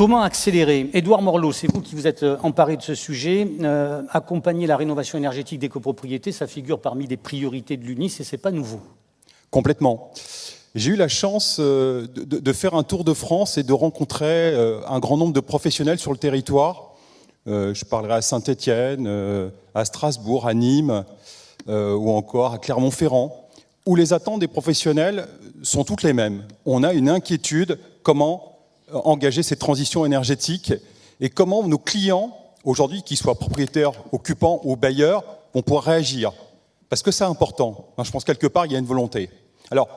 Comment accélérer? Édouard Morlot, c'est vous qui vous êtes emparé de ce sujet. Accompagner la rénovation énergétique des copropriétés, ça figure parmi les priorités de l'UNIS et ce n'est pas nouveau. Complètement. J'ai eu la chance de faire un tour de France et de rencontrer un grand nombre de professionnels sur le territoire. Je parlerai à Saint-Étienne, à Strasbourg, à Nîmes ou encore à Clermont-Ferrand, où les attentes des professionnels sont toutes les mêmes. On a une inquiétude, comment engager cette transition énergétique et comment nos clients, aujourd'hui, qu'ils soient propriétaires, occupants ou bailleurs, vont pouvoir réagir. Parce que c'est important. Je pense quelque part, il y a une volonté. Alors,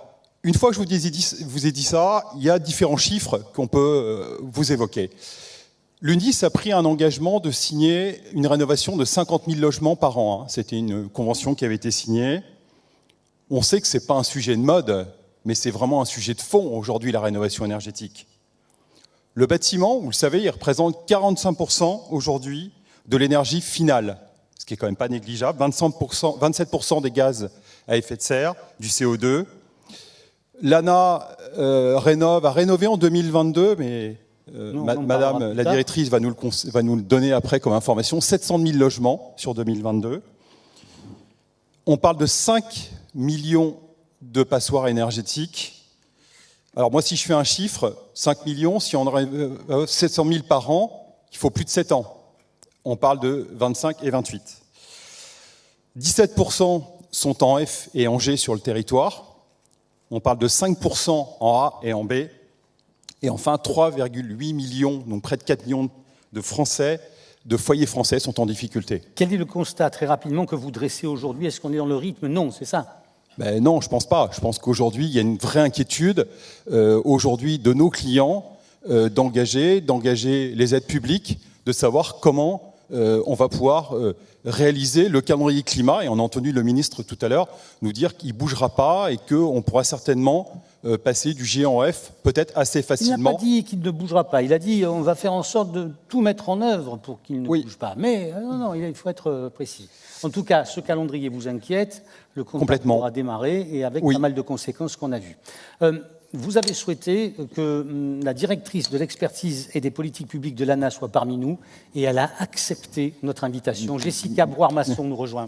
une fois que je vous ai dit ça, il y a différents chiffres qu'on peut vous évoquer. L'UNIS a pris un engagement de signer une rénovation de 50 000 logements par an. C'était une convention qui avait été signée. On sait que ce n'est pas un sujet de mode, mais c'est vraiment un sujet de fond aujourd'hui, la rénovation énergétique. Le bâtiment, vous le savez, il représente 45% aujourd'hui de l'énergie finale, ce qui est quand même pas négligeable, 27% des gaz à effet de serre, du CO2. L'ANA a rénové en 2022, mais Madame la directrice va nous le donner après comme information, 700 000 logements sur 2022. On parle de 5 millions de passoires énergétiques. Alors moi, si je fais un chiffre, 5 millions, si on aurait 700 000 par an, il faut plus de 7 ans. On parle de 25 et 28. 17% sont en F et en G sur le territoire. On parle de 5% en A et en B. Et enfin, 3,8 millions, donc près de 4 millions de Français, de foyers français sont en difficulté. Quel est le constat, très rapidement, que vous dressez aujourd'hui? Est-ce qu'on est dans le rythme? Non, c'est ça. Non, je ne pense pas. Je pense qu'aujourd'hui, il y a une vraie inquiétude aujourd'hui de nos clients d'engager les aides publiques, de savoir comment on va pouvoir réaliser le calendrier climat. Et on a entendu le ministre tout à l'heure nous dire qu'il ne bougera pas et qu'on pourra certainement passer du G en F peut-être assez facilement. Il n'a pas dit qu'il ne bougera pas. Il a dit on va faire en sorte de tout mettre en œuvre pour qu'il ne bouge pas. Mais non, il faut être précis. En tout cas, ce calendrier vous inquiète. Le contrat aura démarré et avec pas mal de conséquences qu'on a vues. Vous avez souhaité que la directrice de l'expertise et des politiques publiques de l'ANA soit parmi nous et elle a accepté notre invitation. Jessica Brouard-Masson nous rejoint.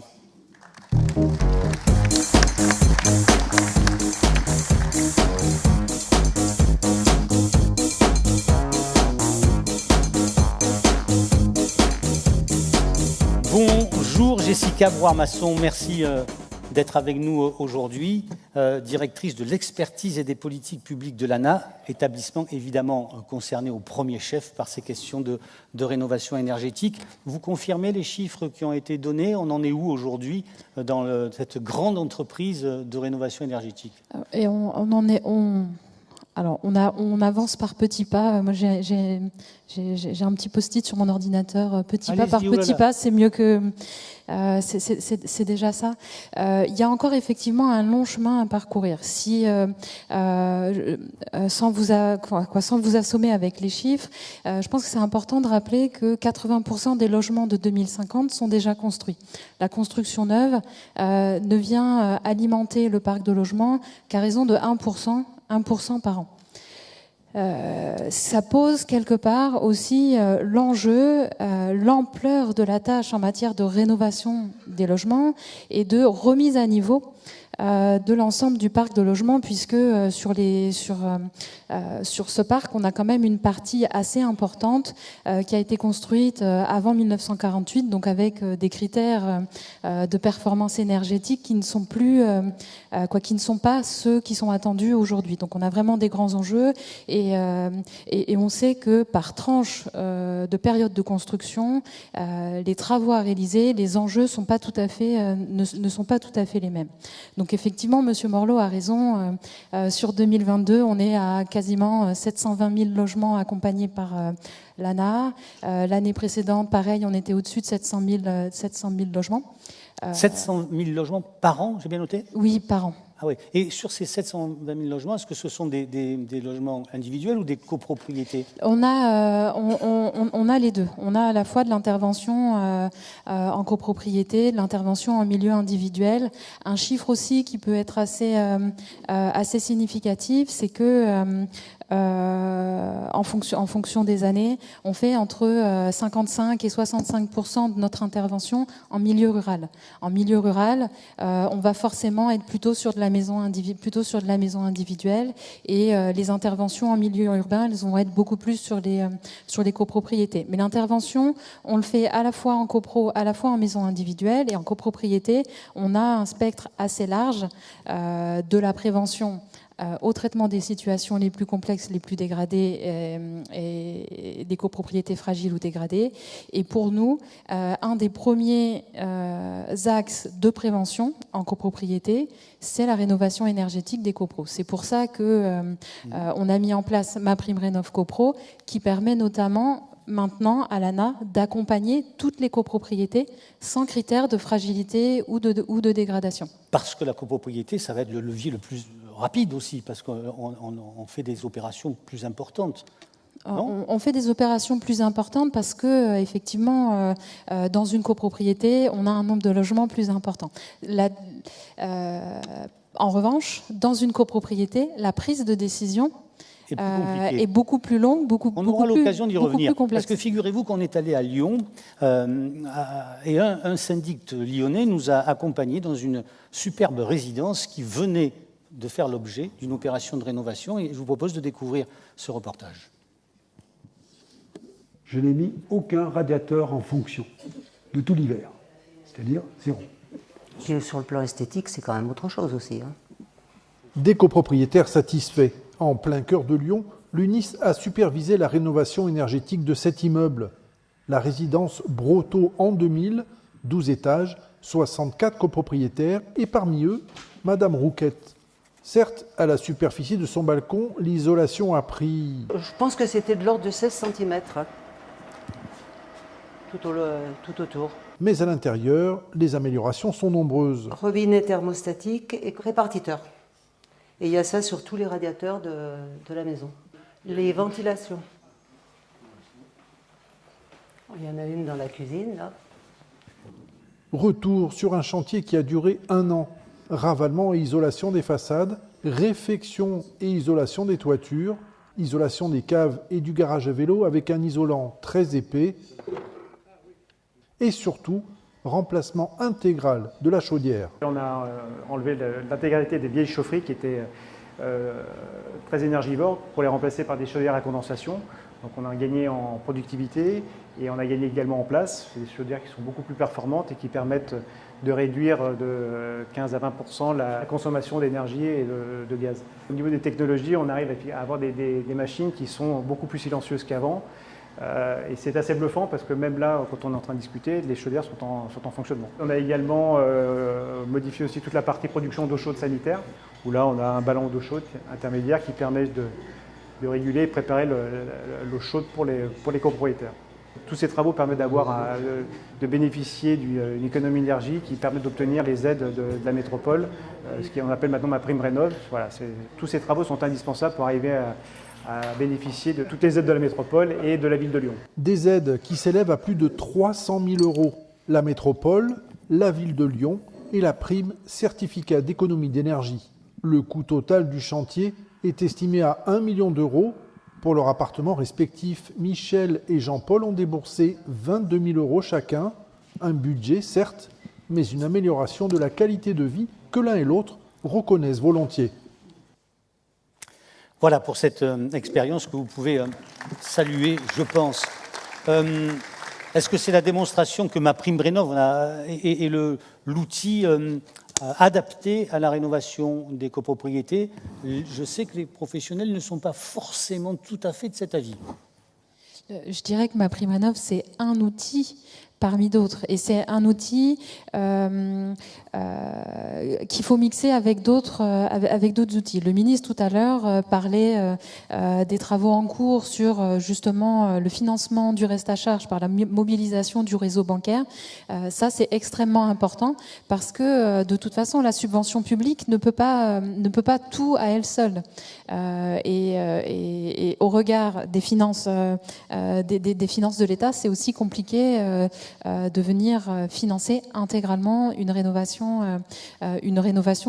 Bonjour Jessica Brouard-Masson, merci d'être avec nous aujourd'hui, directrice de l'expertise et des politiques publiques de l'ANA, établissement évidemment concerné au premier chef par ces questions de rénovation énergétique. Vous confirmez les chiffres qui ont été donnés? On en est où aujourd'hui dans cette grande entreprise de rénovation énergétique? Et Alors, on avance par petits pas. Moi, j'ai un petit post-it sur mon ordinateur. Petit pas par petit pas, c'est mieux que... c'est déjà ça. Il y a encore effectivement un long chemin à parcourir. Si, sans vous assommer avec les chiffres, je pense que c'est important de rappeler que 80% des logements de 2050 sont déjà construits. La construction neuve ne vient alimenter le parc de logements qu'à raison de 1% par an. Ça pose quelque part aussi l'enjeu, l'ampleur de la tâche en matière de rénovation des logements et de remise à niveau de l'ensemble du parc de logements, puisque sur ce parc, on a quand même une partie assez importante qui a été construite avant 1948, donc avec des critères de performance énergétique qui ne sont plus, qui ne sont pas ceux qui sont attendus aujourd'hui. Donc on a vraiment des grands enjeux et on sait que par tranche de période de construction, les travaux à réaliser, les enjeux ne sont pas tout à fait les mêmes. Donc effectivement, M. Morlot a raison. Sur 2022, on est à quasiment 720 000 logements accompagnés par l'ANA. L'année précédente, pareil, on était au-dessus de 700 000 logements. 700 000 logements par an, j'ai bien noté? Oui, par an. Ah oui. Et sur ces 720 000 logements, est-ce que ce sont des logements individuels ou des copropriétés? On a les deux. On a à la fois de l'intervention en copropriété, de l'intervention en milieu individuel. Un chiffre aussi qui peut être assez significatif, c'est que en fonction des années, on fait entre 55 et 65% de notre intervention en milieu rural. En milieu rural, on va forcément être plutôt sur de la maison individuelle, et les interventions en milieu urbain, elles vont être beaucoup plus sur les copropriétés. Mais l'intervention, on le fait à la fois en copro, à la fois en maison individuelle, et en copropriété, on a un spectre assez large de la prévention au traitement des situations les plus complexes, les plus dégradées, et des copropriétés fragiles ou dégradées. Et pour nous, un des premiers axes de prévention en copropriété, c'est la rénovation énergétique des copros. C'est pour ça que on a mis en place MaPrimeRénov' Copro, qui permet notamment maintenant à l'ANA d'accompagner toutes les copropriétés sans critères de fragilité ou de dégradation. Parce que la copropriété, ça va être le levier le plus rapide aussi, parce qu'on fait des opérations plus importantes. On fait des opérations plus importantes parce que, effectivement, dans une copropriété, on a un nombre de logements plus important. En revanche, dans une copropriété, la prise de décision est beaucoup plus longue, on aura l'occasion d'y revenir. Parce que figurez-vous qu'on est allé à Lyon et un syndic lyonnais nous a accompagnés dans une superbe résidence qui venait de faire l'objet d'une opération de rénovation, et je vous propose de découvrir ce reportage. Je n'ai mis aucun radiateur en fonction de tout l'hiver, c'est-à-dire 0. Et sur le plan esthétique, c'est quand même autre chose aussi. Des copropriétaires satisfaits. En plein cœur de Lyon, l'UNIS a supervisé la rénovation énergétique de cet immeuble. La résidence Brotteau en 2000, 12 étages, 64 copropriétaires, et parmi eux, Madame Rouquette. Certes, à la superficie de son balcon, l'isolation a pris... Je pense que c'était de l'ordre de 16 cm, tout autour. Mais à l'intérieur, les améliorations sont nombreuses. Robinet thermostatique et répartiteur. Et il y a ça sur tous les radiateurs de la maison. Les ventilations. Il y en a une dans la cuisine, là. Retour sur un chantier qui a duré 1 an. Ravalement et isolation des façades, réfection et isolation des toitures, isolation des caves et du garage à vélo avec un isolant très épais, et surtout, remplacement intégral de la chaudière. On a enlevé l'intégralité des vieilles chaufferies qui étaient très énergivores pour les remplacer par des chaudières à condensation. Donc on a gagné en productivité et on a gagné également en place. C'est des chaudières qui sont beaucoup plus performantes et qui permettent de réduire de 15 à 20% la consommation d'énergie et de gaz. Au niveau des technologies, on arrive à avoir des machines qui sont beaucoup plus silencieuses qu'avant. Et c'est assez bluffant parce que même là, quand on est en train de discuter, les chaudières sont en fonctionnement. On a également modifié aussi toute la partie production d'eau chaude sanitaire, où là on a un ballon d'eau chaude intermédiaire qui permet de réguler et préparer l'eau chaude pour les copropriétaires. Tous ces travaux permettent de bénéficier d'une économie d'énergie qui permet d'obtenir les aides de la métropole, ce qu'on appelle maintenant MaPrimeRénov'. Voilà, tous ces travaux sont indispensables pour arriver à bénéficier de toutes les aides de la métropole et de la ville de Lyon. Des aides qui s'élèvent à plus de 300 000 €. La métropole, la ville de Lyon et la prime certificat d'économie d'énergie. Le coût total du chantier est estimé à 1 million d'euros. Pour leur appartement respectif, Michel et Jean-Paul ont déboursé 22 000 € chacun. Un budget, certes, mais une amélioration de la qualité de vie que l'un et l'autre reconnaissent volontiers. Voilà pour cette expérience que vous pouvez saluer, je pense. Est-ce que c'est la démonstration que MaPrimeRénov' est l'outil adapté à la rénovation des copropriétés? Je sais que les professionnels ne sont pas forcément tout à fait de cet avis. Je dirais que MaPrimeRénov', c'est un outil parmi d'autres. Et c'est un outil qu'il faut mixer avec d'autres outils. Le ministre, tout à l'heure, parlait des travaux en cours sur justement le financement du reste à charge par la mobilisation du réseau bancaire. Ça, c'est extrêmement important parce que, de toute façon, la subvention publique ne peut pas tout à elle seule. Et au regard des finances, des finances de l'État, c'est aussi compliqué de venir financer intégralement une rénovation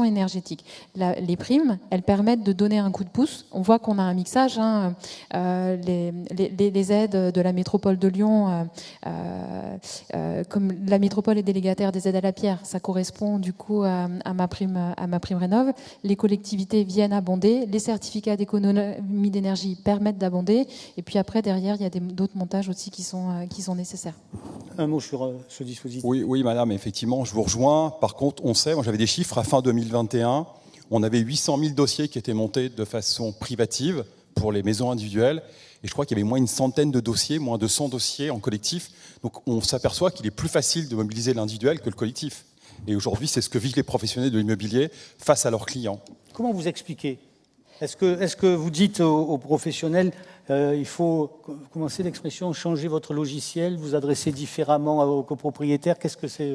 énergétique. Les primes, elles permettent de donner un coup de pouce. On voit qu'on a un mixage. Les aides de la métropole de Lyon, comme la métropole est délégataire des aides à la pierre, ça correspond du coup à ma prime rénov'. Les collectivités viennent abonder, les certificats d'économie d'énergie permettent d'abonder, et puis après derrière il y a d'autres montages aussi qui sont nécessaires. Un mot sur ce dispositif. Oui, madame, effectivement, je vous rejoins. Par contre, on sait, moi j'avais des chiffres à fin 2021, on avait 800 000 dossiers qui étaient montés de façon privative pour les maisons individuelles, et je crois qu'il y avait moins une centaine de dossiers, moins de 100 dossiers en collectif. Donc on s'aperçoit qu'il est plus facile de mobiliser l'individuel que le collectif. Et aujourd'hui, c'est ce que vivent les professionnels de l'immobilier face à leurs clients. Comment vous expliquez ? Est-ce que vous dites aux professionnels il faut, comment c'est l'expression, changer votre logiciel, vous adresser différemment aux copropriétaires ? Qu'est-ce que c'est ?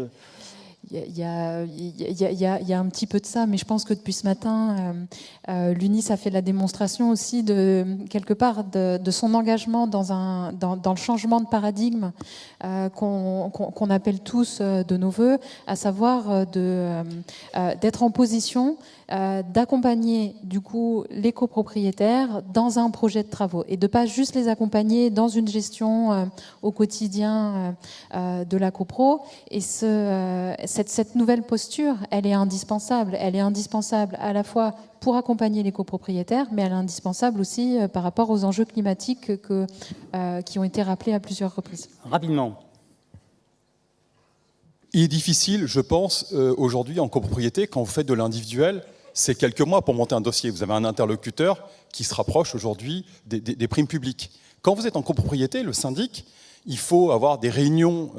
Il y a un petit peu de ça, mais je pense que depuis ce matin, l'UNIS a fait la démonstration aussi quelque part de son engagement dans le changement de paradigme qu'on appelle tous de nos voeux, à savoir d'être en position d'accompagner du coup les copropriétaires dans un projet de travaux et de pas juste les accompagner dans une gestion au quotidien de la copro. Et cette nouvelle posture, elle est indispensable. Elle est indispensable à la fois pour accompagner les copropriétaires, mais elle est indispensable aussi par rapport aux enjeux climatiques qui ont été rappelés à plusieurs reprises. Rapidement. Il est difficile, je pense, aujourd'hui en copropriété, quand vous faites de l'individuel, c'est quelques mois pour monter un dossier. Vous avez un interlocuteur qui se rapproche aujourd'hui des primes publiques. Quand vous êtes en copropriété, le syndic, il faut avoir des réunions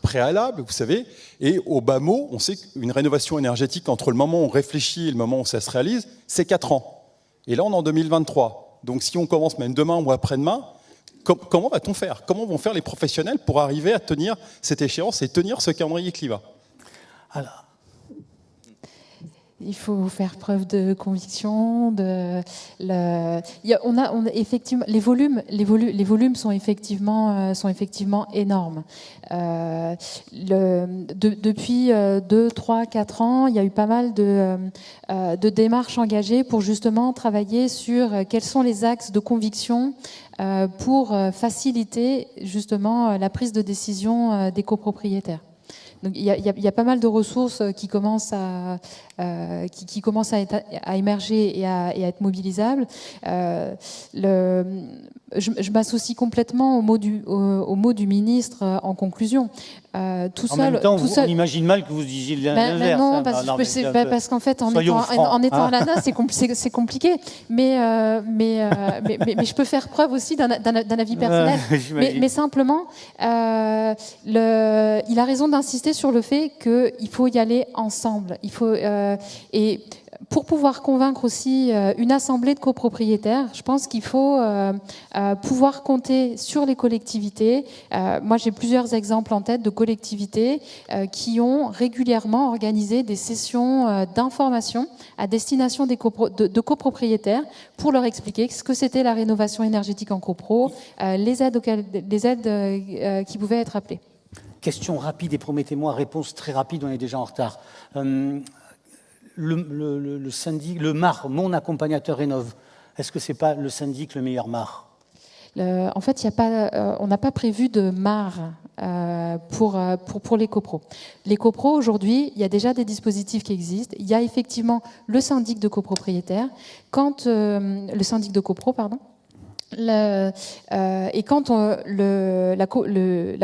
préalables, vous savez, et au bas mot, on sait qu'une rénovation énergétique, entre le moment où on réfléchit et le moment où ça se réalise, c'est 4 ans. Et là, on est en 2023. Donc si on commence même demain ou après-demain, comment va-t-on faire ? Comment vont faire les professionnels pour arriver à tenir cette échéance et tenir ce calendrier climat ? Alors, il faut faire preuve de conviction. Effectivement, les volumes sont effectivement énormes. Depuis 2, 3, 4 ans, il y a eu pas mal de démarches engagées pour justement travailler sur quels sont les axes de conviction pour faciliter justement la prise de décision des copropriétaires. Donc, il y a pas mal de ressources qui commencent à émerger et à être mobilisables. Je m'associe complètement au mot du ministre en conclusion. En même temps, on imagine mal que vous disiez l'inverse. Non, parce qu'en fait, en étant à l'ANA, c'est compliqué. Mais je peux faire preuve aussi d'un avis personnel. Mais simplement, il a raison d'insister sur le fait qu'il faut y aller ensemble. Et pour pouvoir convaincre aussi une assemblée de copropriétaires, je pense qu'il faut pouvoir compter sur les collectivités. Moi, j'ai plusieurs exemples en tête de collectivités qui ont régulièrement organisé des sessions d'information à destination de copropriétaires pour leur expliquer ce que c'était la rénovation énergétique en copro, les aides qui pouvaient être appelées. Question rapide et promettez-moi réponse très rapide, on est déjà en retard. Le syndic, le MAR, mon accompagnateur rénove, est-ce que c'est pas le syndic le meilleur MAR ? En fait, on n'a pas prévu de MAR pour les copros. Les copros, aujourd'hui, il y a déjà des dispositifs qui existent. Il y a effectivement le syndic de copropriétaires. Le syndic de copro, pardon. Et quand la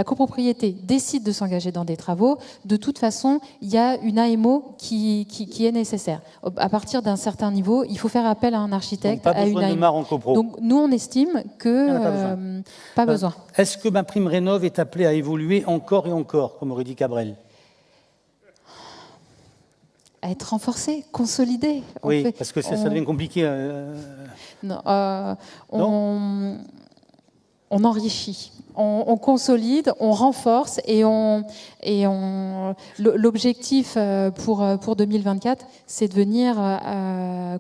copropriété décide de s'engager dans des travaux, de toute façon, il y a une AMO qui est nécessaire. À partir d'un certain niveau, il faut faire appel à un architecte, donc, pas à une besoin de AMO. MAR en copro. Donc nous, on estime que pas besoin. Est-ce que MaPrimeRénov' est appelée à évoluer encore et encore, comme aurait dit Cabrel? À être renforcé, consolidé. Oui, parce que ça devient compliqué. Non, on enrichit, on consolide, on renforce et l'objectif pour 2024, c'est de venir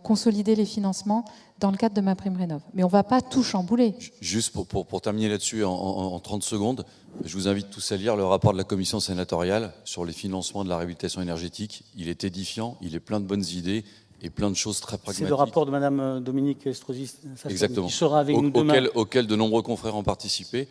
consolider les financements dans le cadre de MaPrimeRénov'. Mais on ne va pas tout chambouler. Juste pour terminer là-dessus en 30 secondes, je vous invite tous à lire le rapport de la commission sénatoriale sur les financements de la réhabilitation énergétique. Il est édifiant, il est plein de bonnes idées et plein de choses très pragmatiques. C'est le rapport de Mme Dominique Estrosi, exactement, qui sera avec nous demain. Auquel de nombreux confrères ont participé.